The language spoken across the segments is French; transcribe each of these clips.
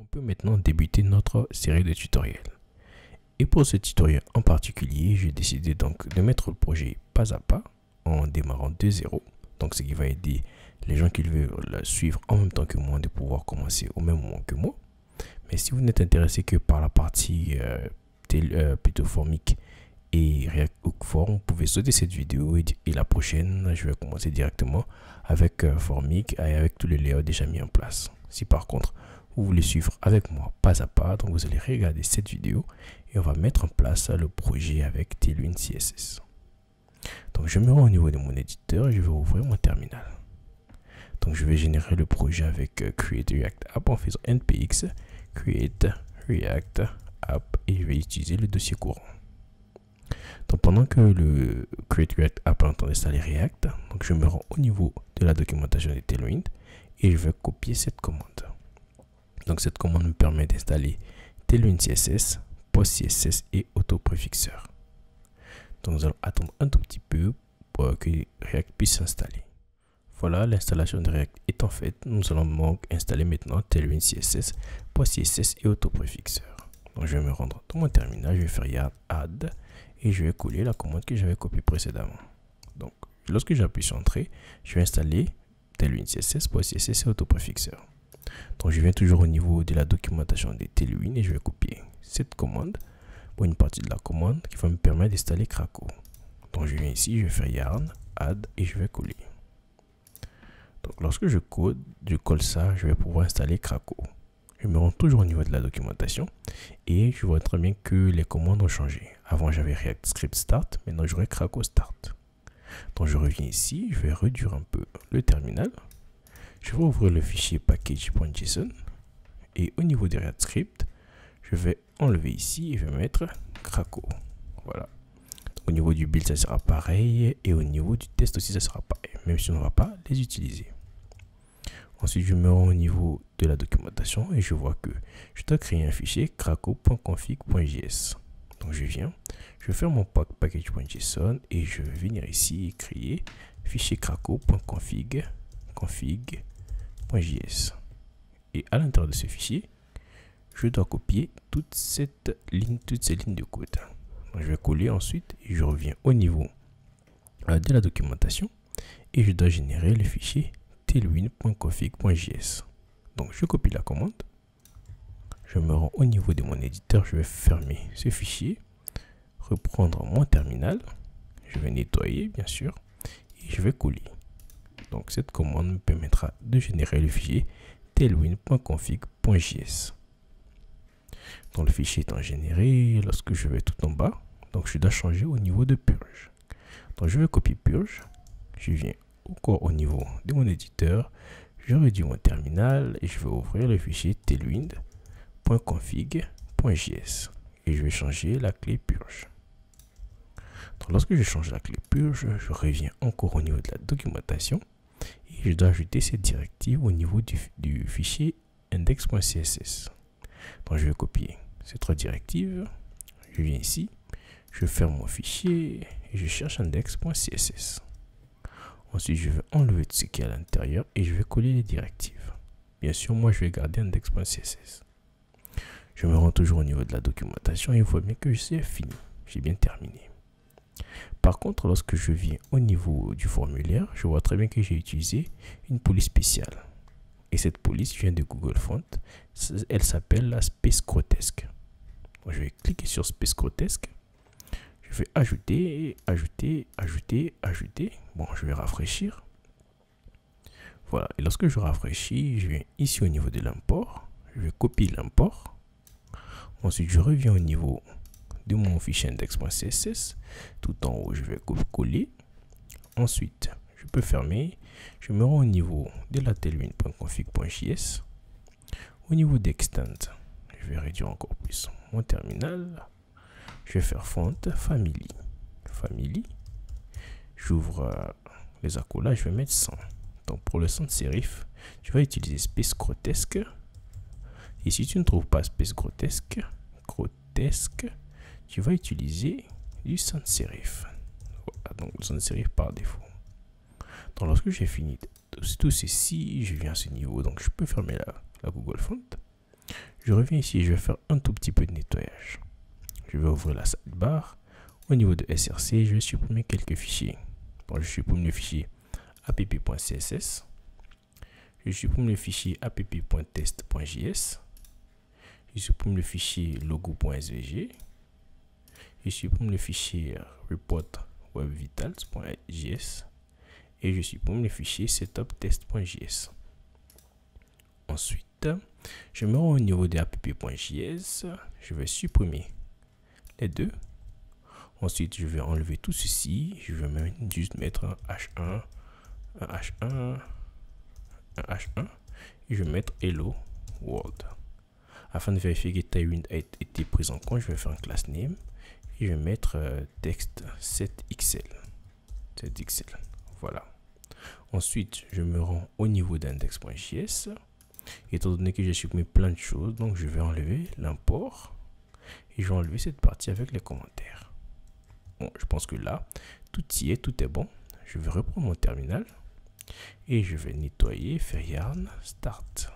peut maintenant débuter notre série de tutoriels. Et pour ce tutoriel en particulier, j'ai décidé donc de mettre le projet pas à pas en démarrant de zéro. Donc ce qui va aider les gens qui veulent le suivre en même temps que moi de pouvoir commencer au même moment que moi. Mais si vous n'êtes intéressé que par la partie plutôt Formic et React Hook Form, vous pouvez sauter cette vidéo et la prochaine, je vais commencer directement avec Formic et avec tous les layouts déjà mis en place. Si par contre, vous voulez suivre avec moi pas à pas, donc vous allez regarder cette vidéo et on va mettre en place le projet avec Tailwind CSS. Donc je me rends au niveau de mon éditeur et je vais ouvrir mon terminal. Donc je vais générer le projet avec Create React App en faisant npx Create React App et je vais utiliser le dossier courant. Donc pendant que le Create React App est en train d'installer React, donc je me rends au niveau de la documentation de Tailwind et je vais copier cette commande. Donc cette commande me permet d'installer Tailwind CSS, PostCSS et autopréfixeur. Donc nous allons attendre un tout petit peu pour que React puisse s'installer. Voilà, l'installation de React étant faite, nous allons donc installer maintenant Tailwind CSS, PostCSS et autopréfixeur. Donc je vais me rendre dans mon terminal, je vais faire yarn add et je vais coller la commande que j'avais copiée précédemment. Donc lorsque j'appuie sur entrée, je vais installer Tailwind CSS, PostCSS et autopréfixeur. Donc je viens toujours au niveau de la documentation de Tailwind et je vais copier cette commande pour une partie de la commande qui va me permettre d'installer Krakow. Donc je viens ici, je vais faire yarn add et je vais coller. Donc lorsque je colle ça, je vais pouvoir installer Krakow. Je me rends toujours au niveau de la documentation et je vois très bien que les commandes ont changé. Avant j'avais React Script Start, maintenant j'aurai Krakow Start. Donc je reviens ici, je vais réduire un peu le terminal. Je vais ouvrir le fichier package.json et au niveau des React Script, je vais enlever ici et je vais mettre Krakow. Voilà. Donc, au niveau du build, ça sera pareil et au niveau du test aussi, ça sera pareil, même si on ne va pas les utiliser. Ensuite, je me rends au niveau de la documentation et je vois que je dois créer un fichier krakow.config.js. Donc je viens, je vais faire mon package.json et je vais venir ici et créer fichier krakow.config.js. Et à l'intérieur de ce fichier, je dois copier toute cette ligne, toutes ces lignes de code. Donc, je vais coller ensuite et je reviens au niveau de la documentation et je dois générer le fichier tailwind.config.js. Donc je copie la commande, je me rends au niveau de mon éditeur, je vais fermer ce fichier, reprendre mon terminal, je vais nettoyer bien sûr et je vais coller. Donc cette commande me permettra de générer le fichier tailwind.config.js. Donc le fichier étant généré, lorsque je vais tout en bas, donc je dois changer au niveau de purge. Donc je vais copier purge, je viens encore au niveau de mon éditeur, je réduis mon terminal et je vais ouvrir le fichier tailwind.config.js et je vais changer la clé purge. Donc lorsque je change la clé purge, je reviens encore au niveau de la documentation et je dois ajouter cette directive au niveau du fichier index.css. Donc je vais copier ces trois directives, je viens ici, je ferme mon fichier et je cherche index.css. Ensuite, je vais enlever tout ce qui est à l'intérieur et je vais coller les directives. Bien sûr, moi, je vais garder index.css. Je me rends toujours au niveau de la documentation et il faut bien que c'est fini. J'ai bien terminé. Par contre, lorsque je viens au niveau du formulaire, je vois très bien que j'ai utilisé une police spéciale. Et cette police vient de Google Fonts. Elle s'appelle la Space Grotesque. Donc, je vais cliquer sur Space Grotesque. Je vais ajouter. Bon, je vais rafraîchir. Voilà. Et lorsque je rafraîchis, je viens ici au niveau de l'import. Je vais copier l'import. Ensuite, je reviens au niveau de mon fichier index.css. Tout en haut, je vais coller. Ensuite, je peux fermer. Je me rends au niveau de la tailwind.config.js. Au niveau d'extend, je vais réduire encore plus mon terminal. Je vais faire font family. J'ouvre les accolages, je vais mettre 100. Donc pour le sans serif, tu vas utiliser space grotesque. Et si tu ne trouves pas space grotesque, tu vas utiliser du sans serif. Voilà, donc le sans serif par défaut. Donc lorsque j'ai fini tout ceci, je viens à ce niveau. Donc je peux fermer la Google Font. Je reviens ici et je vais faire un tout petit peu de nettoyage. Je vais ouvrir la sidebar. Au niveau de SRC, je vais supprimer quelques fichiers. Bon, je supprime le fichier app.css. Je supprime le fichier app.test.js. Je supprime le fichier logo.svg. Je supprime le fichier report.webvitals.js. Et je supprime le fichier setup.test.js. Ensuite, je me rends au niveau de app.js. Je vais supprimer les deux. Ensuite, je vais enlever tout ceci. Je vais même juste mettre un H1, un H1, un H1. Et je vais mettre Hello World. Afin de vérifier que Tailwind a été pris en compte, je vais faire un class name. Et je vais mettre texte 7XL. 7XL. Voilà. Ensuite, je me rends au niveau d'index.js. Étant donné que j'ai supprimé plein de choses, donc je vais enlever l'import. Et je vais enlever cette partie avec les commentaires. Bon, je pense que là, tout y est, tout est bon. Je vais reprendre mon terminal. Et je vais nettoyer, faire yarn start.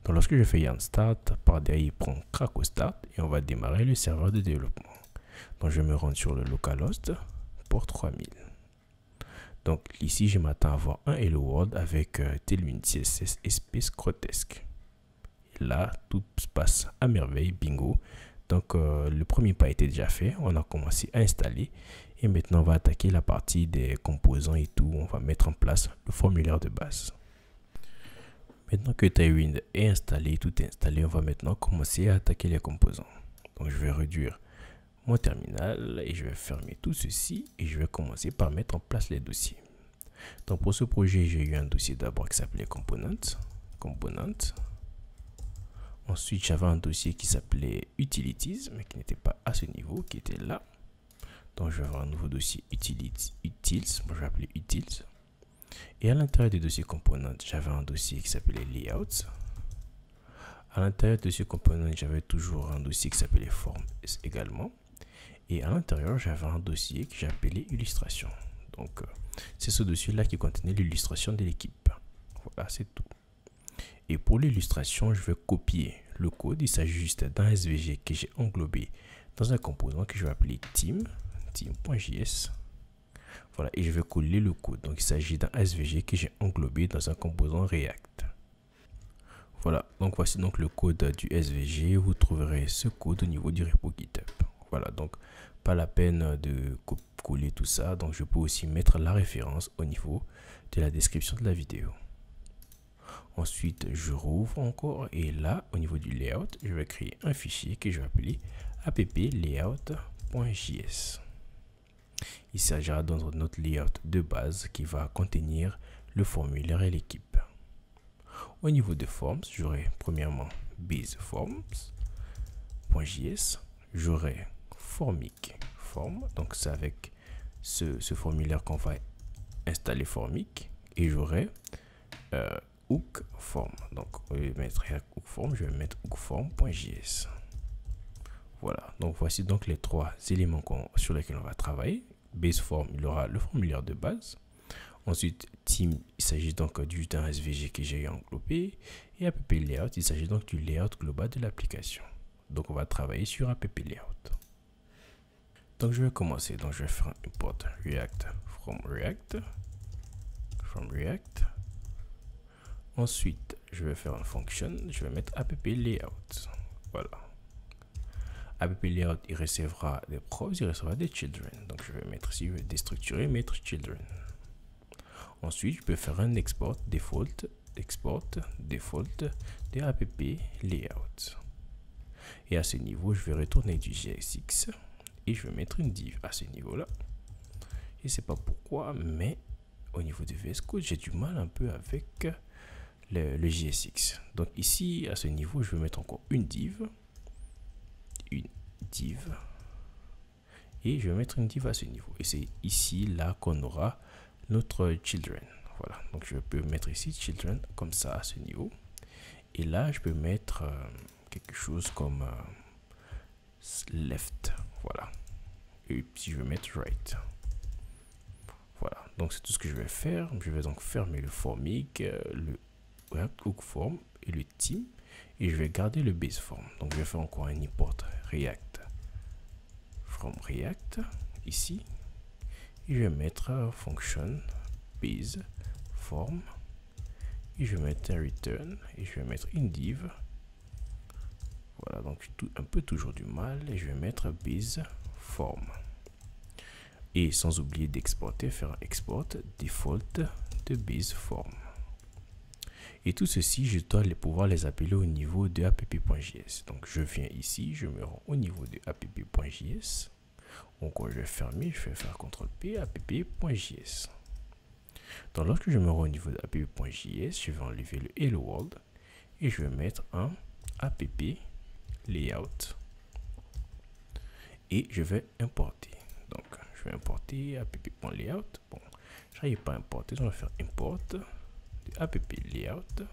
Donc lorsque je fais yarn start, par derrière il prend crack au start. Et on va démarrer le serveur de développement. Donc je me rends sur le localhost pour 3000. Donc ici, je m'attends à avoir un Hello World avec Tailwind CSS espèce grotesque. Et là, tout se passe à merveille, bingo. Donc le premier pas a été déjà fait. On a commencé à installer. Et maintenant, on va attaquer la partie des composants et tout. On va mettre en place le formulaire de base. Maintenant que Tailwind est installé, tout est installé, on va maintenant commencer à attaquer les composants. Donc je vais réduire mon terminal et je vais fermer tout ceci et je vais commencer par mettre en place les dossiers. Donc pour ce projet, j'ai eu un dossier d'abord qui s'appelait component. Ensuite, j'avais un dossier qui s'appelait utilities, mais qui n'était pas à ce niveau, qui était là. Donc je vais avoir un nouveau dossier utils, moi je vais appeler utils. Et à l'intérieur du dossier component, j'avais un dossier qui s'appelait layouts. À l'intérieur de ce component, j'avais toujours un dossier qui s'appelait forms également. Et à l'intérieur, j'avais un dossier que j'appelais illustration. Donc, c'est ce dossier-là qui contenait l'illustration de l'équipe. Voilà, c'est tout. Et pour l'illustration, je vais copier le code. Il s'agit juste d'un SVG que j'ai englobé dans un composant que je vais appeler team.js. Voilà, et je vais coller le code. Donc, il s'agit d'un SVG que j'ai englobé dans un composant React. Voilà, donc voici donc le code du SVG. Vous trouverez ce code au niveau du repo GitHub. Voilà, donc pas la peine de coller tout ça. Donc je peux aussi mettre la référence au niveau de la description de la vidéo. Ensuite, je rouvre encore et là, au niveau du layout, je vais créer un fichier que je vais appeler app.layout.js. Il s'agira de notre layout de base qui va contenir le formulaire et l'équipe. Au niveau de forms, j'aurai premièrement base forms.js, j'aurai formic form, donc c'est avec ce formulaire qu'on va installer formic, et j'aurai hook form. Donc au lieu de mettre hook form, je vais mettre hookform.js. Voilà, donc voici donc les trois éléments sur lesquels on va travailler. Base form, il aura le formulaire de base. Ensuite, team, il s'agit donc d'un SVG que j'ai englobé. Et app layout, il s'agit donc du layout global de l'application. Donc, on va travailler sur app layout. Donc, je vais commencer. Donc, je vais faire un import React from React. Ensuite, je vais faire un function. Je vais mettre app layout. Voilà. App layout, il recevra des profs, il recevra des children. Donc, je vais mettre ici, je vais déstructurer, mettre children. Ensuite, je peux faire un export default de app layout. Et à ce niveau, je vais retourner du JSX et je vais mettre une div à ce niveau-là. Je ne sais pas pourquoi, mais au niveau de VS Code, j'ai du mal un peu avec le JSX. Donc ici, à ce niveau, je vais mettre encore une div. Et je vais mettre une div à ce niveau. Et c'est ici, là, qu'on aura notre children. Voilà, donc je peux mettre ici children comme ça à ce niveau. Et là, je peux mettre quelque chose comme left. Voilà. Et puis je vais mettre right. Voilà, donc c'est tout ce que je vais faire. Je vais donc fermer le formic, le hook form et le team. et je vais garder le base form. Donc je vais faire encore un import React from React ici, et je vais mettre function base form, et je vais mettre un return, et je vais mettre une div. Voilà, donc un peu toujours du mal, et je vais mettre base form. Et sans oublier d'exporter, faire un export default de base form. Et tout ceci, je dois pouvoir les appeler au niveau de app.js. Donc je viens ici, je me rends au niveau de app.js. Donc je vais fermer, je vais faire CTRL-P, app.js. Donc lorsque je me rends au niveau de app.js, je vais enlever le hello world et je vais mettre un app layout. Et je vais importer. Donc je vais importer app.layout. Bon, je n'arrive pas à importer, donc je vais faire import de app layout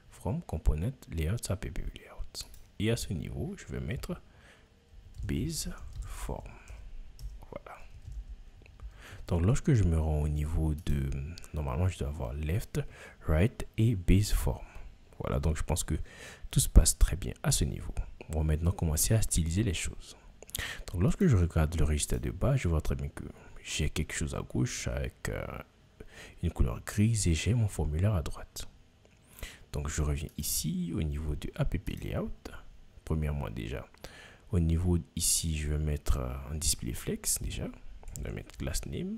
from component layout app layout. Et à ce niveau, je vais mettre base form. Voilà. Donc lorsque je me rends au niveau de, normalement je dois avoir left, right et base form. Voilà, donc je pense que tout se passe très bien à ce niveau. On va maintenant commencer à styliser les choses. Donc lorsque je regarde le registre de bas, je vois très bien que j'ai quelque chose à gauche avec une couleur grise et j'ai mon formulaire à droite. Donc je reviens ici au niveau du app layout. Premièrement déjà, au niveau ici, je vais mettre un display flex déjà. Je vais mettre class name.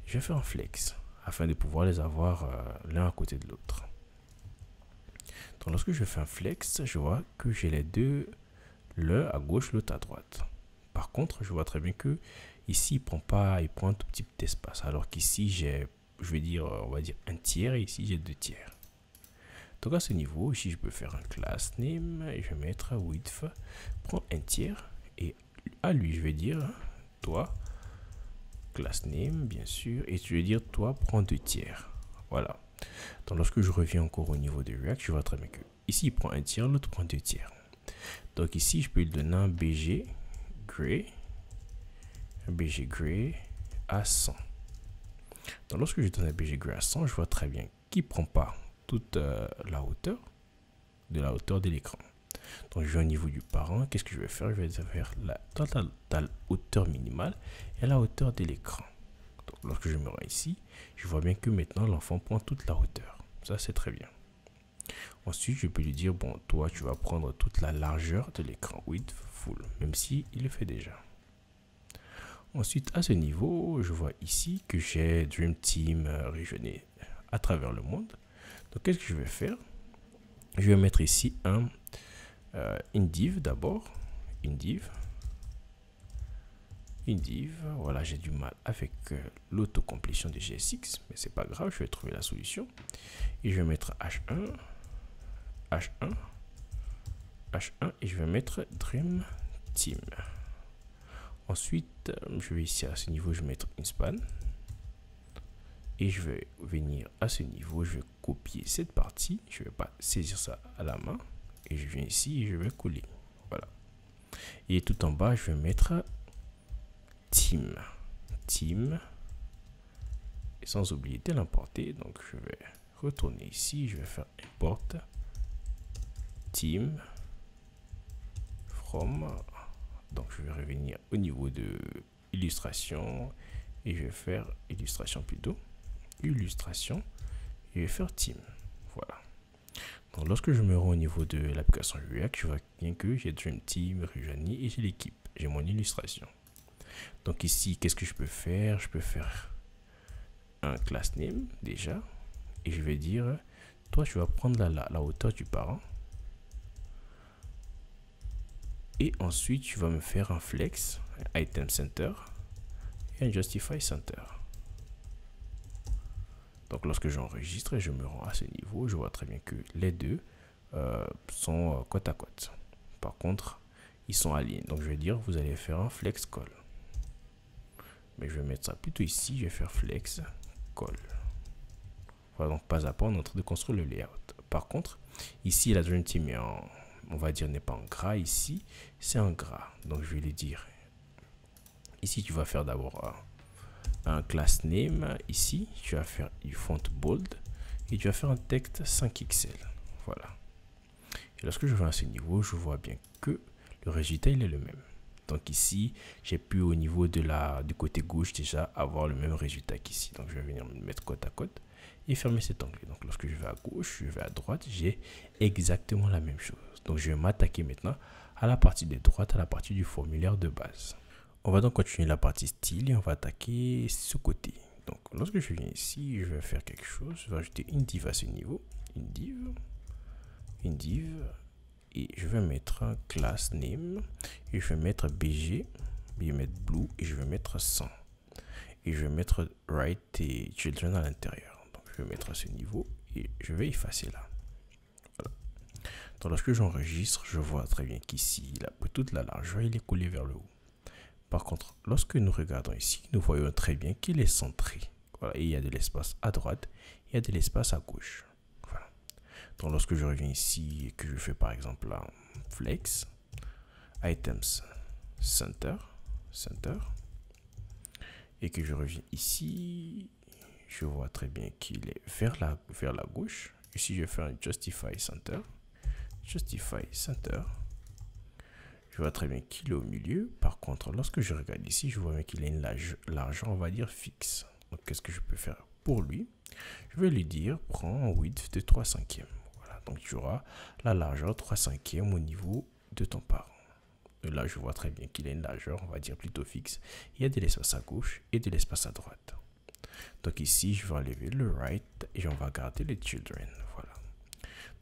Je vais faire un flex afin de pouvoir les avoir l'un à côté de l'autre. Donc lorsque je fais un flex, je vois que j'ai les deux, l'un à gauche, l'autre à droite. Par contre, je vois très bien que ici, il prend un tout petit espace. Alors qu'ici, j'ai, je vais dire, on va dire un tiers et ici, j'ai 2 tiers. Donc à ce niveau, ici, je peux faire un class name et je vais mettre width, prends un tiers et à lui, je vais dire, toi, class name, bien sûr, et je vais dire, toi, prends 2 tiers. Voilà. Donc lorsque je reviens encore au niveau de React, je vois très bien que ici, il prend un tiers, l'autre prend 2 tiers. Donc ici, je peux lui donner un BG gray à 100. Donc lorsque je donne un BG gray à 100, je vois très bien qu'il ne prend pas toute la hauteur de l'écran. Donc je vais au niveau du parent, qu'est-ce que je vais faire? Je vais faire la hauteur minimale et la hauteur de l'écran. Donc lorsque je me rends ici, je vois bien que maintenant l'enfant prend toute la hauteur. Ça c'est très bien. Ensuite, je peux lui dire, bon, toi, tu vas prendre toute la largeur de l'écran width full, même si il le fait déjà. Ensuite, à ce niveau, je vois ici que j'ai Dream Team régionné à travers le monde. Donc, qu'est-ce que je vais faire? Je vais mettre ici une div d'abord, une div. Voilà, j'ai du mal avec l'autocomplétion de JSX, mais c'est pas grave, je vais trouver la solution. Et je vais mettre H1 et je vais mettre Dream Team. Ensuite, je vais ici à ce niveau, je vais mettre une span et je vais venir à ce niveau, je vais copier cette partie, je ne vais pas saisir ça à la main et je viens ici et je vais coller. Voilà. Et tout en bas, je vais mettre team et sans oublier de l'importer. Donc je vais retourner ici, je vais faire import team from. Donc je vais revenir au niveau de illustration et je vais faire illustration et je vais faire team. Voilà. Donc lorsque je me rends au niveau de l'application React, je vois bien que j'ai Dream Team, Rejani et j'ai l'équipe. J'ai mon illustration. Donc ici, qu'est-ce que je peux faire? Je peux faire un class name déjà et je vais dire, toi tu vas prendre la hauteur du parent. Et ensuite, tu vas me faire un flex, un item center et un justify center. Donc, lorsque j'enregistre et je me rends à ce niveau, je vois très bien que les deux sont côte à côte. Par contre, ils sont alignés. Donc, je vais dire, vous allez faire un flex call. Mais je vais mettre ça plutôt ici. Je vais faire flex call. Voilà, donc pas à pas, on est en train de construire le layout. Par contre, ici, la Dream Team est en... on va dire n'est pas en gras ici, c'est en gras. Donc je vais lui dire, ici tu vas faire d'abord un class name, ici tu vas faire du font bold et tu vas faire un texte 5 XL. Voilà. Et lorsque je vais à ce niveau, je vois bien que le résultat il est le même. Donc ici, j'ai pu au niveau du côté gauche déjà avoir le même résultat qu'ici. Donc je vais venir me mettre côte à côte et fermer cet onglet. Donc lorsque je vais à gauche, je vais à droite, j'ai exactement la même chose. Donc je vais m'attaquer maintenant à la partie de droite, à la partie du formulaire de base. On va donc continuer la partie style et on va attaquer ce côté. Donc lorsque je viens ici, je vais faire quelque chose. Je vais ajouter une div à ce niveau. Une div. Et je vais mettre un class name. Et je vais mettre BG. Je vais mettre blue et je vais mettre 100. Et je vais mettre right et children à l'intérieur. Donc je vais mettre à ce niveau et je vais effacer là. Voilà. Donc lorsque j'enregistre, je vois très bien qu'ici, toute la largeur, il est collé vers le haut. Par contre, lorsque nous regardons ici, nous voyons très bien qu'il est centré. Voilà, et il y a de l'espace à droite, il y a de l'espace à gauche. Voilà. Donc lorsque je reviens ici et que je fais par exemple là, flex, items, center, et que je reviens ici, je vois très bien qu'il est vers la gauche. Ici, je vais faire un justify center. Je vois très bien qu'il est au milieu. Par contre, lorsque je regarde ici, je vois bien qu'il a une largeur, on va dire, fixe. Donc, qu'est-ce que je peux faire pour lui? Je vais lui dire, prends un width de 3/5. Voilà, donc tu auras la largeur 3/5 au niveau de ton parent. Et là, je vois très bien qu'il a une largeur, on va dire, plutôt fixe. Il y a de l'espace à gauche et de l'espace à droite. Donc ici, je vais enlever le right et on va garder les children. Voilà.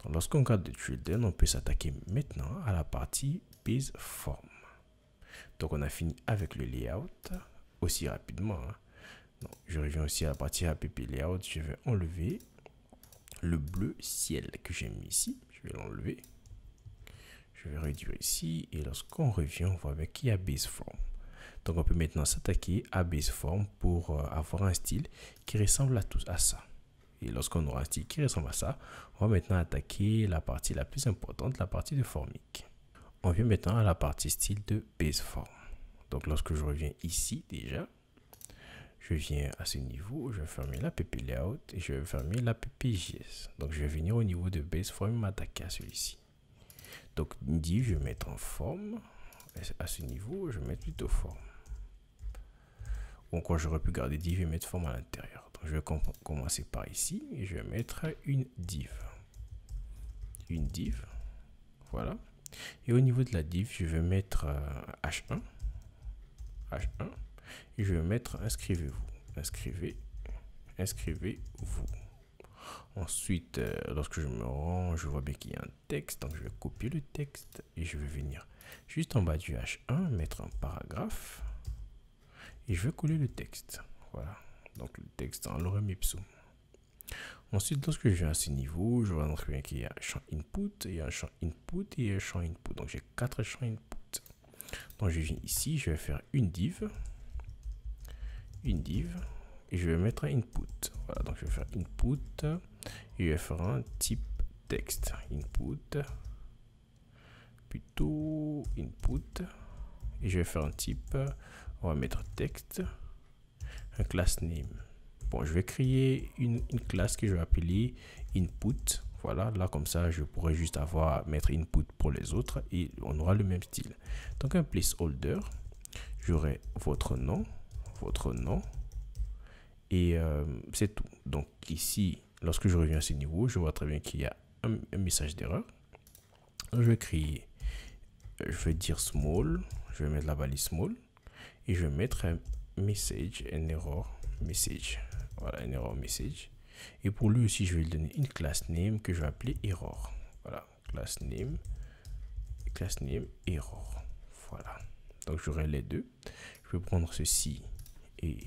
Donc, lorsqu'on garde les children, on peut s'attaquer maintenant à la partie base form. Donc on a fini avec le layout aussi rapidement. Donc, je reviens aussi à la partie app layout. Je vais enlever le bleu ciel que j'ai mis ici. Je vais l'enlever. Je vais réduire ici. Et lorsqu'on revient, on voit qu'il y a base form. Donc on peut maintenant s'attaquer à base form pour avoir un style qui ressemble à ça. Et lorsqu'on aura un style qui ressemble à ça, on va maintenant attaquer la partie la plus importante, la partie de formic. On vient maintenant à la partie style de base form. Donc lorsque je reviens ici déjà, je viens à ce niveau, je vais fermer l'app layout et je vais fermer l'app JS. Donc je vais venir au niveau de base form et m'attaquer à celui-ci. Donc une div, je vais mettre en forme. À ce niveau, je vais mettre plutôt forme. Ou encore j'aurais pu garder div et mettre forme à l'intérieur. Donc je vais commencer par ici et je vais mettre une div. Voilà. Et au niveau de la div, je vais mettre H1 et je vais mettre inscrivez-vous. Inscrivez-vous. Ensuite, lorsque je me rends, je vois bien qu'il y a un texte. Donc je vais copier le texte et je vais venir juste en bas du H1, mettre un paragraphe et je vais coller le texte. Voilà. Donc le texte en lorem ipsum. Ensuite, lorsque je viens à ce niveau, je vois donc qu'il y a un champ input, il y a un champ input et un champ input. Donc j'ai 4 champs input. Donc je viens ici, je vais faire une div et je vais mettre un input. Voilà, donc je vais faire input et je vais faire un type texte. Input et je vais faire un type, on va mettre texte, un class name. Bon, je vais créer une classe que je vais appeler input. Voilà, là comme ça, je pourrais juste mettre input pour les autres et on aura le même style. Donc un placeholder, j'aurai votre nom et c'est tout. Donc ici, lorsque je reviens à ce niveau, je vois très bien qu'il y a un message d'erreur. Je vais créer, je vais dire small, je vais mettre la balise small et je vais mettre un message, un error message. Voilà, un error message. Et pour lui aussi, je vais lui donner une class name que je vais appeler error. Voilà, class name error. Voilà. Donc j'aurai les deux. Je vais prendre ceci et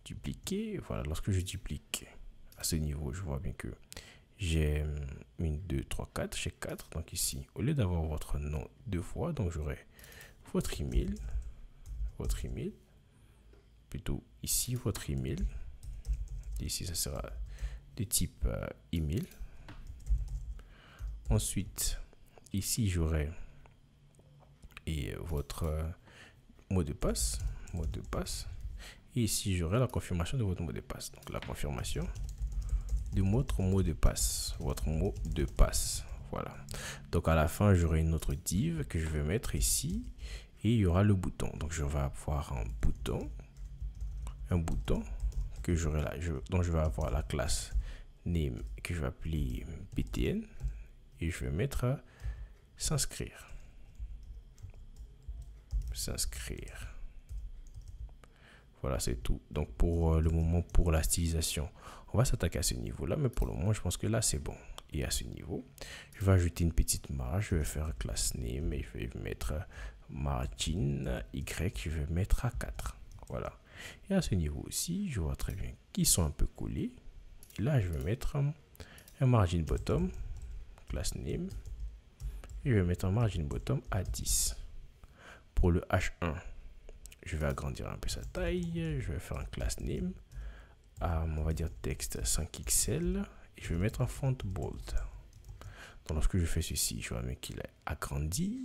dupliquer. Voilà, lorsque je duplique à ce niveau, je vois bien que j'ai 1, 2, 3, 4. J'ai 4. Donc ici, au lieu d'avoir votre nom 2 fois, donc j'aurai votre email. Plutôt ici, votre email. Ici, ça sera de type email. Ensuite, ici, j'aurai votre mot de passe. Et ici, j'aurai la confirmation de votre mot de passe. Donc, la confirmation de votre mot de passe. Voilà. Donc à la fin, j'aurai une autre div que je vais mettre ici. Et il y aura le bouton. Donc je vais avoir un bouton que j'aurai là. Donc je vais avoir la classe name que je vais appeler btn. Et je vais mettre s'inscrire. Voilà, c'est tout. Donc pour le moment, pour la stylisation, on va s'attaquer à ce niveau-là. Mais pour le moment, je pense que là, c'est bon. Et à ce niveau, je vais ajouter une petite marge. Je vais faire class name et je vais mettre margin Y. Je vais mettre à 4. Voilà. Et à ce niveau aussi, je vois très bien qu'ils sont un peu collés. Et là, je vais mettre un margin bottom, class name. Et je vais mettre un margin bottom à 10. Pour le H1, je vais agrandir un peu sa taille. Je vais faire un class name à, on va dire, texte 5XL. Et je vais mettre un font bold. Donc lorsque je fais ceci, je vois bien qu'il est agrandi.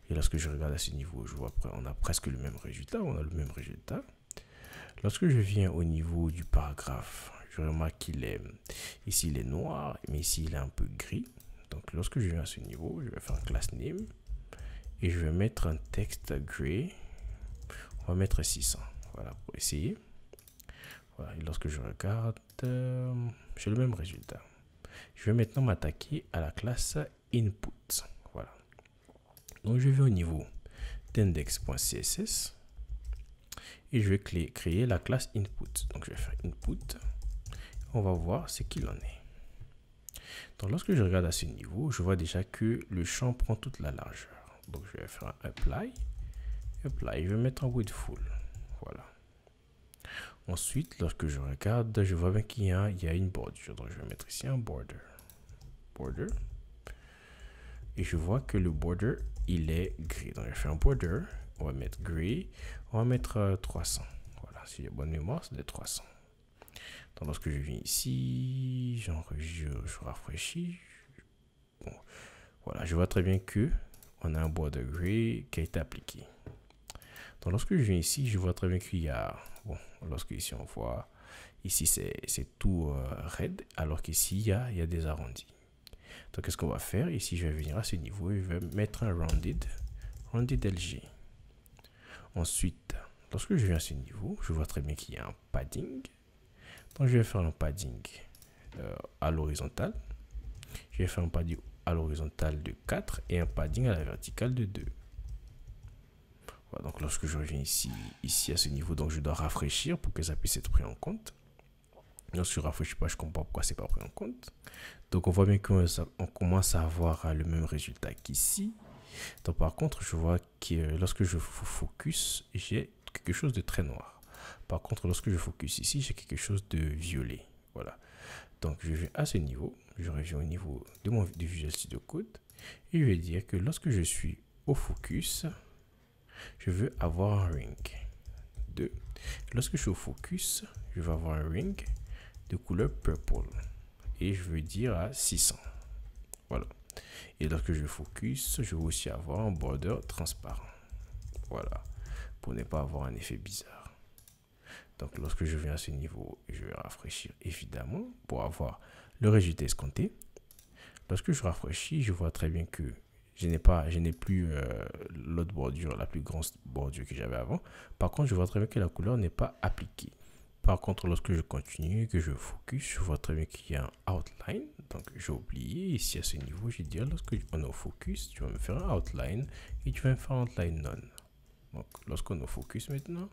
Et lorsque je regarde à ce niveau, je vois on a presque le même résultat. Lorsque je viens au niveau du paragraphe, je remarque qu'il est ici il est noir, mais ici il est un peu gris. Donc lorsque je viens à ce niveau, je vais faire un class name et je vais mettre un texte gray. On va mettre 600. Voilà, pour essayer. Voilà, et lorsque je regarde, j'ai le même résultat. Je vais maintenant m'attaquer à la classe input. Voilà. Donc je vais au niveau d'index.css et je vais créer la classe input. Donc je vais faire input. On va voir ce qu'il en est. Donc lorsque je regarde à ce niveau, je vois déjà que le champ prend toute la largeur. Donc je vais faire un apply. Apply, je vais mettre un width full. Voilà. Ensuite, lorsque je regarde, je vois bien qu'il y a une bordure. Donc je vais mettre ici un border. Et je vois que le border, il est gris. Donc je fais un border. On va mettre gris. On va mettre 300. Voilà, si j'ai bonne mémoire, c'est de 300. Donc lorsque je viens ici, je rafraîchis. Bon, voilà, je vois très bien que on a un border gris qui a été appliqué. Donc lorsque je viens ici, je vois très bien qu'il y a, bon, lorsque ici on voit, ici c'est tout raide, alors qu'ici il y a des arrondis. Donc qu'est-ce qu'on va faire? Ici je vais venir à ce niveau et je vais mettre un rounded LG. Ensuite, lorsque je viens à ce niveau, je vois très bien qu'il y a un padding. Donc je vais faire un padding à l'horizontale. Je vais faire un padding à l'horizontale de 4 et un padding à la verticale de 2. Voilà, donc lorsque je reviens ici à ce niveau, donc je dois rafraîchir pour que ça puisse être pris en compte. Lorsque je ne rafraîchis pas, je comprends pourquoi c'est pas pris en compte. Donc on voit bien qu'on commence à avoir le même résultat qu'ici. Donc par contre, je vois que lorsque je focus, j'ai quelque chose de très noir. Par contre, lorsque je focus ici, j'ai quelque chose de violet. Voilà. Donc je vais à ce niveau, je reviens au niveau de mon Visual Studio Code et je vais dire que lorsque je suis au focus, je veux avoir un ring. 2. Lorsque je suis au focus, je vais avoir un ring de couleur purple. Et je veux dire à 600. Voilà. Et lorsque je focus, je veux aussi avoir un border transparent. Voilà. Pour ne pas avoir un effet bizarre. Donc lorsque je viens à ce niveau, je vais rafraîchir évidemment pour avoir le résultat escompté. Lorsque je rafraîchis, je vois très bien que je n'ai plus l'autre bordure, la plus grande bordure que j'avais avant. Par contre, je vois très bien que la couleur n'est pas appliquée. Par contre, lorsque je continue, que je focus, je vois très bien qu'il y a un outline. Donc, j'ai oublié ici à ce niveau, je vais dire lorsque on est au focus, tu vas me faire un outline et tu vas me faire un outline none. Donc, lorsqu'on est au focus maintenant,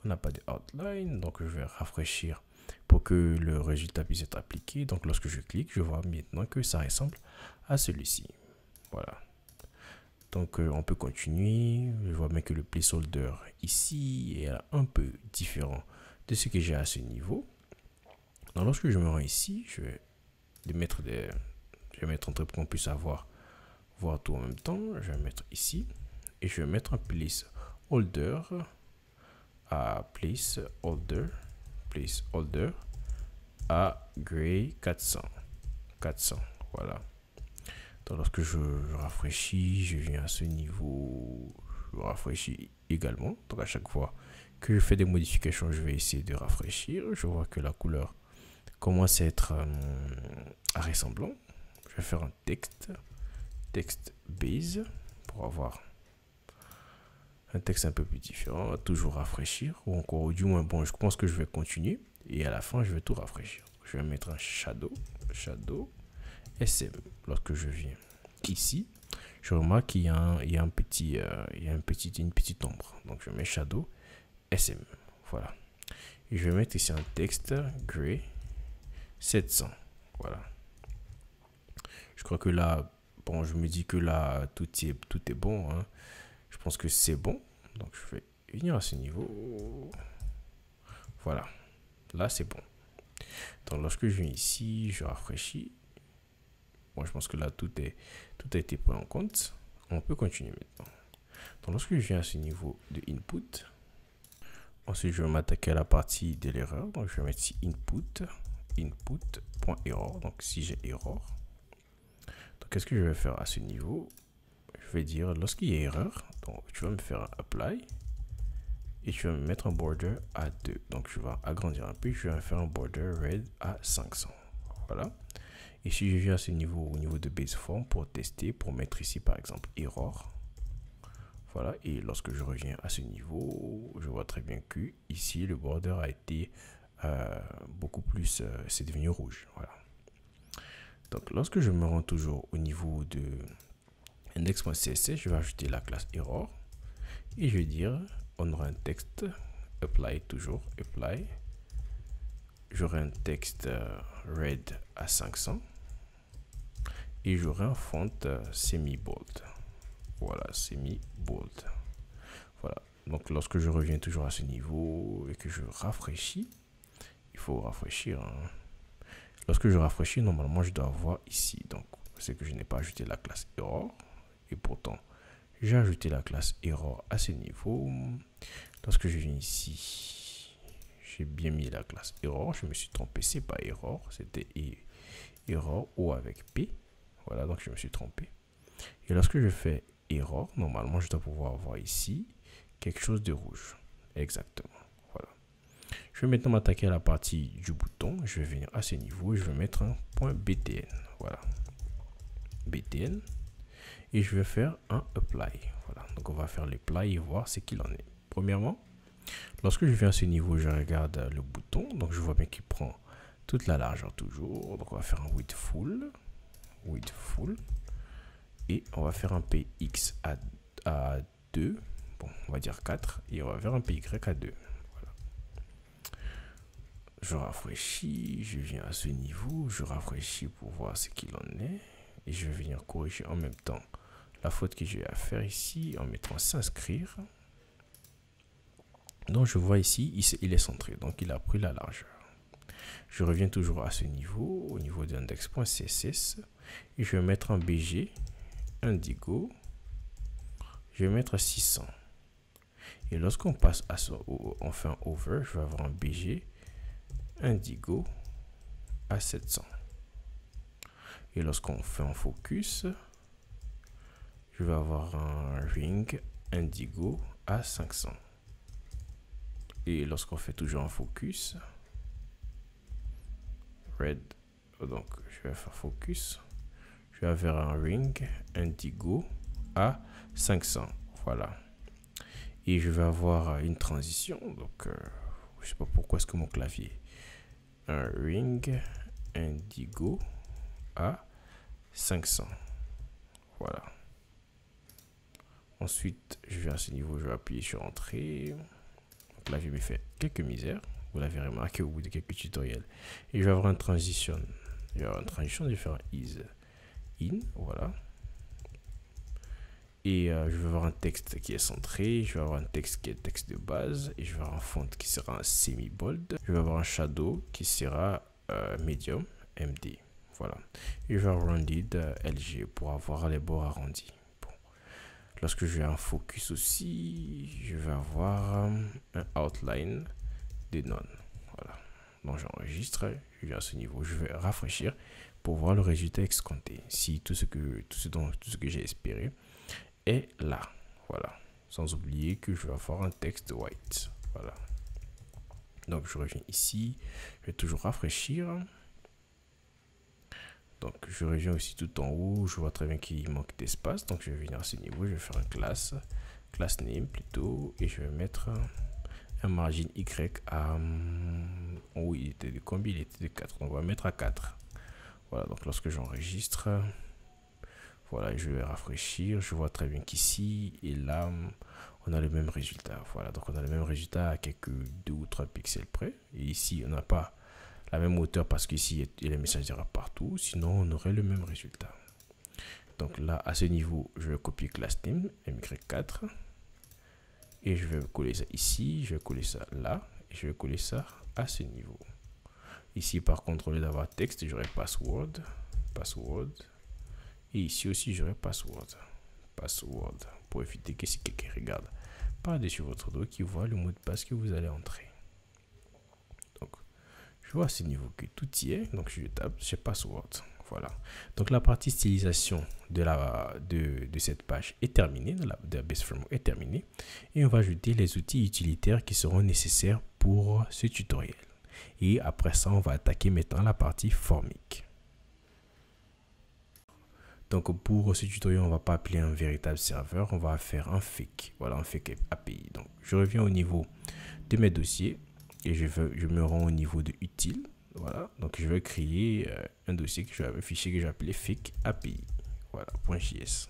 on n'a pas de outline. Donc, je vais rafraîchir pour que le résultat puisse être appliqué. Donc, lorsque je clique, je vois maintenant que ça ressemble à celui-ci. Voilà. Donc, on peut continuer. Je vois bien que le placeholder ici est un peu différent de ce que j'ai à ce niveau. Donc, lorsque je me rends ici, je vais mettre un trait pour qu'on puisse voir tout en même temps. Je vais mettre ici et je vais mettre un placeholder à placeholder à gray 400. Voilà. Donc lorsque je rafraîchis, je viens à ce niveau, je rafraîchis également. Donc à chaque fois que je fais des modifications, je vais essayer de rafraîchir. Je vois que la couleur commence à être ressemblant. je vais faire un texte base pour avoir un texte un peu plus différent, toujours rafraîchir, ou encore, du moins, bon, je pense que je vais continuer, et à la fin, je vais tout rafraîchir. Je vais mettre un shadow SM. Lorsque je viens ici, je remarque qu'il y a une petite ombre. Donc, je mets shadow SM. Voilà. Et je vais mettre ici un texte gray 700. Voilà. Je crois que là, bon, je me dis que là, tout est bon. Hein. Je pense que c'est bon. Donc, je vais venir à ce niveau. Voilà. Là, c'est bon. Donc, lorsque je viens ici, je rafraîchis. Bon, je pense que là, tout a été pris en compte. On peut continuer maintenant. Donc, lorsque je viens à ce niveau de input, ensuite, je vais m'attaquer à la partie de l'erreur. Donc, je vais mettre ici input.error. Donc, si j'ai error, donc qu'est-ce que je vais faire à ce niveau? Je vais dire, lorsqu'il y a erreur, donc tu vas me faire un apply et tu vas me mettre un border à 2. Donc, je vais agrandir un peu. Je vais faire un border red à 500. Voilà. Et si je viens à ce niveau, au niveau de base form pour tester, pour mettre ici par exemple error. Voilà, et lorsque je reviens à ce niveau, je vois très bien que ici le border a été beaucoup plus, c'est devenu rouge. Voilà. Donc lorsque je me rends toujours au niveau de index.css, je vais ajouter la classe error et je vais dire, on aura un texte apply, toujours apply. J'aurai un texte red à 500 et j'aurai un font semi-bold. Voilà, semi-bold. Voilà. Donc, lorsque je reviens toujours à ce niveau et que je rafraîchis, il faut rafraîchir. Hein. Lorsque je rafraîchis, normalement, je dois avoir ici. Donc, c'est que je n'ai pas ajouté la classe error. Et pourtant, j'ai ajouté la classe error à ce niveau. Lorsque je viens ici, j'ai bien mis la classe error. Je me suis trompé, c'est pas error. C'était error ou avec P. Voilà, donc je me suis trompé. Et lorsque je fais error, normalement, je dois pouvoir avoir ici quelque chose de rouge. Exactement. Voilà. Je vais maintenant m'attaquer à la partie du bouton. Je vais venir à ce niveau et je vais mettre un point BTN. Voilà. BTN. Et je vais faire un apply. Voilà. Donc, on va faire l'apply et voir ce qu'il en est. Premièrement, lorsque je viens à ce niveau, je regarde le bouton. Donc, je vois bien qu'il prend toute la largeur toujours. Donc, on va faire un width full. Width full. Et on va faire un px à 2. Bon, on va dire 4. Et on va faire un py à 2. Voilà. Je rafraîchis. Je viens à ce niveau. Je rafraîchis pour voir ce qu'il en est. Et je vais venir corriger en même temps la faute que j'ai à faire ici en mettant s'inscrire. Donc, je vois ici, il est centré. Donc, il a pris la largeur. Je reviens toujours à ce niveau, au niveau de index.css. Et je vais mettre un BG. Indigo, je vais mettre 600 et lorsqu'on passe à on fait un over, je vais avoir un BG Indigo à 700 et lorsqu'on fait un focus, je vais avoir un ring Indigo à 500 et lorsqu'on fait toujours un focus red, donc je vais faire focus, je vais avoir un ring Indigo à 500. Voilà. Et je vais avoir une transition. Donc, je sais pas pourquoi est-ce que mon clavier. Un ring Indigo à 500. Voilà. Ensuite, je vais à ce niveau, je vais appuyer sur Entrée. Le clavier me fait quelques misères. Vous l'avez remarqué au bout de quelques tutoriels. Et je vais avoir une transition. Je vais avoir une transition, je vais faire un is. In, voilà. Et je vais avoir un texte qui est centré, je vais avoir un texte qui est texte de base, et je vais avoir un font qui sera un semi-bold, je vais avoir un shadow qui sera medium, MD, voilà. Et je vais avoir rounded LG pour avoir les bords arrondis. Bon. Lorsque je vais en focus aussi, je vais avoir un outline de none, voilà. Donc j'enregistre, je viens à ce niveau, je vais rafraîchir pour voir le résultat escompté, si tout ce que j'ai espéré est là, voilà, sans oublier que je vais avoir un texte white, voilà. Donc je reviens ici, je vais toujours rafraîchir. Donc je reviens aussi tout en haut, je vois très bien qu'il manque d'espace, donc je vais venir à ce niveau, je vais faire un class name plutôt, et je vais mettre un margin Y à... Oh, il était de combien? Il était de 4, on va mettre à 4. Voilà, donc lorsque j'enregistre, voilà, je vais rafraîchir, je vois très bien qu'ici et là, on a le même résultat. Voilà, donc on a le même résultat à quelques 2 ou 3 pixels près. Et ici, on n'a pas la même hauteur parce qu'ici, il y a les messages d'erreur partout. Sinon, on aurait le même résultat. Donc là, à ce niveau, je vais copier class name, MY4. Et je vais coller ça ici, je vais coller ça là, et je vais coller ça à ce niveau. Ici, par contre, au lieu d'avoir texte, j'aurai password. Et ici aussi, j'aurai password. Pour éviter que si quelqu'un regarde par-dessus votre dos, qui voit le mot de passe que vous allez entrer. Donc, je vois à ce niveau que tout y est. Donc, je tape chez password. Voilà. Donc, la partie stylisation de cette page est terminée. De la base framework est terminée. Et on va ajouter les outils utilitaires qui seront nécessaires pour ce tutoriel. Et après ça, on va attaquer maintenant la partie formic. Donc pour ce tutoriel, on ne va pas appeler un véritable serveur, on va faire un fake. Voilà, un fake API. Donc je reviens au niveau de mes dossiers et je me rends au niveau de utile. Voilà, donc je vais créer un dossier un fichier que je vais appeler fake API. Voilà, .js.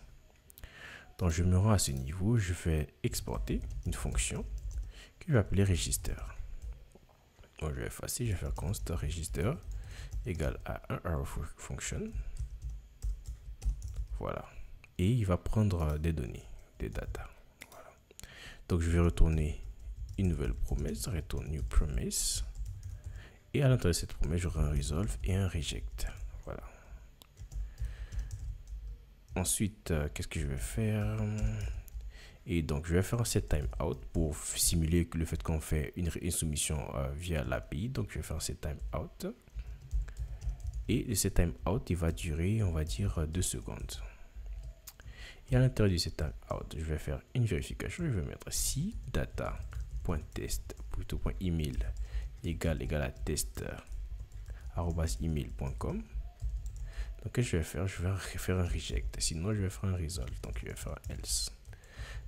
Donc je me rends à ce niveau, je vais exporter une fonction que je vais appeler register. Donc je vais effacer, je vais faire const register égale à un arrow function. Voilà. Et il va prendre des données, des data. Voilà. Donc je vais retourner une nouvelle promesse, return new promise. Et à l'intérieur de cette promesse, j'aurai un resolve et un reject. Voilà. Ensuite, qu'est-ce que je vais faire? Et donc, je vais faire un set timeout pour simuler le fait qu'on fait une soumission via l'API. Donc, je vais faire un set timeout. Et le set timeout, il va durer, on va dire, 2 secondes. Et à l'intérieur du set timeout, je vais faire une vérification. Je vais mettre si data.test plutôt .email égale à test @email.com. Donc, qu'est-ce que je vais faire? Je vais faire un reject. Sinon, je vais faire un resolve. Donc, je vais faire un else.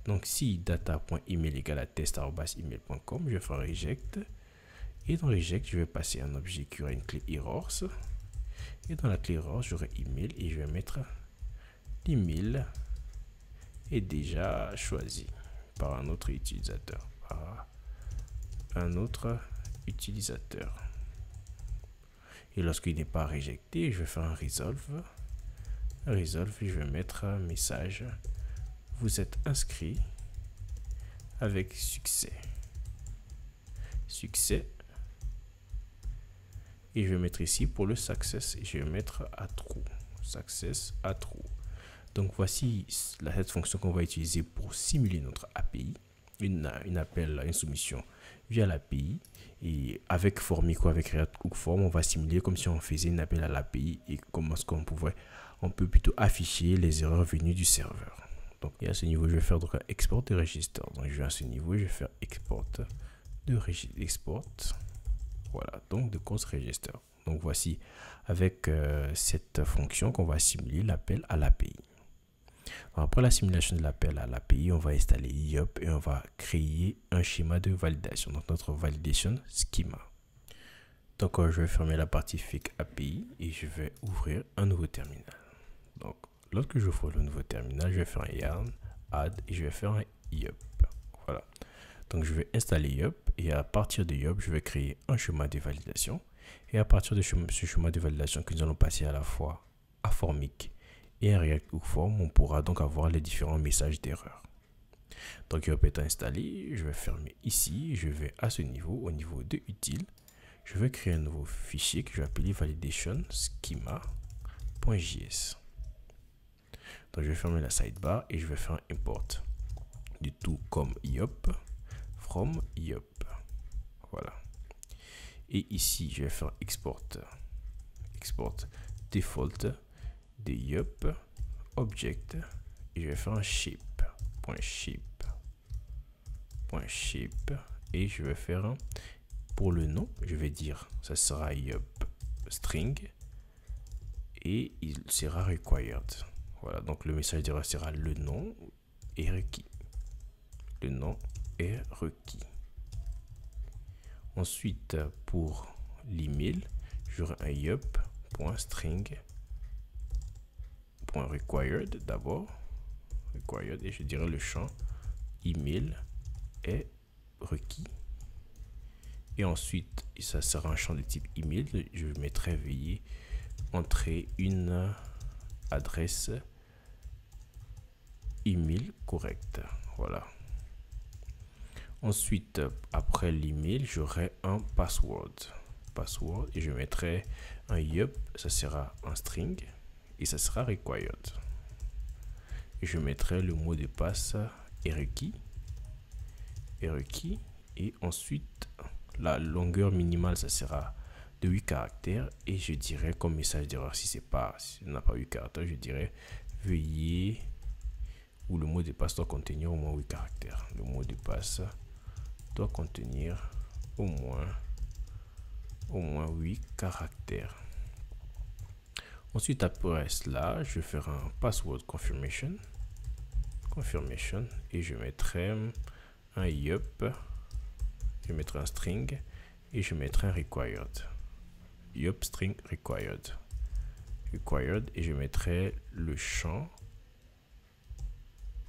Donc, si data.email égale à test @email.com, je vais faire un reject. Et dans reject, je vais passer un objet qui aura une clé errors. Et dans la clé errors, j'aurai email et je vais mettre l'email est déjà choisi par un autre utilisateur. Et lorsqu'il n'est pas rejeté, je vais faire un resolve. Je vais mettre un message. Vous êtes inscrit avec succès. Et je vais mettre ici pour le success. Je vais mettre à true. Success à true. Donc voici cette fonction qu'on va utiliser pour simuler notre API. Une soumission via l'API. Et avec Formic ou avec React Hook Form, on va simuler comme si on faisait un appel à l'API et comment est-ce on peut plutôt afficher les erreurs venues du serveur. Donc et à ce niveau, je vais faire donc un export de register. Donc je vais à ce niveau, je vais faire export de register. Voilà, donc de const register. Donc voici avec cette fonction qu'on va simuler l'appel à l'API. Après la simulation de l'appel à l'API, on va installer Yop et on va créer un schéma de validation, donc notre validation schema. Donc je vais fermer la partie fake API et je vais ouvrir un nouveau terminal. Donc lorsque j'ouvre le nouveau terminal, je vais faire un yarn add et je vais faire un Yop. Voilà. Donc je vais installer Yop et à partir de Yop, je vais créer un schéma de validation. Et à partir de ce schéma de validation que nous allons passer à la fois à Formic et un React Hook Form, on pourra donc avoir les différents messages d'erreur. Donc Yop est installé, je vais fermer ici, je vais à ce niveau, au niveau de utile, je vais créer un nouveau fichier que je vais appeler validation schema.js. Donc je vais fermer la sidebar et je vais faire un import du tout comme Yop from Yop. Voilà. Et ici, je vais faire export default de Yop object et je vais faire un shape et je vais faire pour le nom, je vais dire ça sera Yop string et il sera required. Voilà, donc le message d'erreur sera le nom est requis. Le nom est requis. Ensuite, pour l'email, j'aurai un yup.string.required d'abord. Required, et je dirais le champ email est requis. Et ensuite, ça sera un champ de type email. Je mettrai veuillez entrer une adresse email correcte. Voilà. Ensuite, après l'email, j'aurai un password. Et je mettrai un yup, ça sera un string et ça sera required. Et je mettrai le mot de passe est requis. Et ensuite, la longueur minimale, ça sera de 8 caractères. Et je dirais comme message d'erreur, si on n'a pas 8 caractères, je dirais veuillez, ou le mot de passe doit contenir au moins 8 caractères. Le mot de passe doit contenir au moins 8 caractères. Ensuite, après cela, je ferai un password confirmation et je mettrai un yup, je mettrai un string et je mettrai un required. Yup string required et je mettrai le champ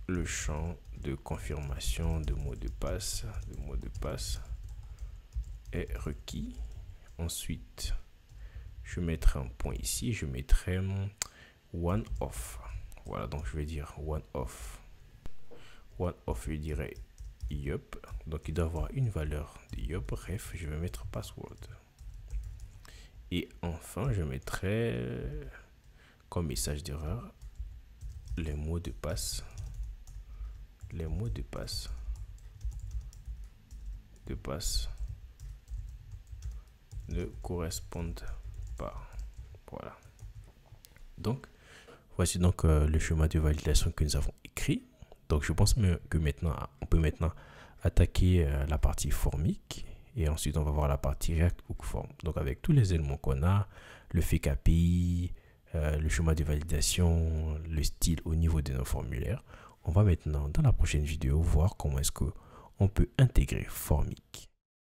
de confirmation de mot de passe. Le mot de passe est requis. Ensuite, je mettrai un point ici. Je mettrai one off. Voilà, donc je vais dire one off. One off, je dirais yup. Donc il doit avoir une valeur de yup. Bref, je vais mettre password. Et enfin, je mettrai comme message d'erreur les mots de passe. Les mots de passe ne correspondent pas. Voilà. Donc, voici donc le schéma de validation que nous avons écrit. Donc, je pense que maintenant, on peut maintenant attaquer la partie formique. Et ensuite, on va voir la partie React Hook Form. Donc, avec tous les éléments qu'on a, le fake API, le schéma de validation, le style au niveau de nos formulaires, on va maintenant, dans la prochaine vidéo, voir comment est-ce qu'on peut intégrer Formic.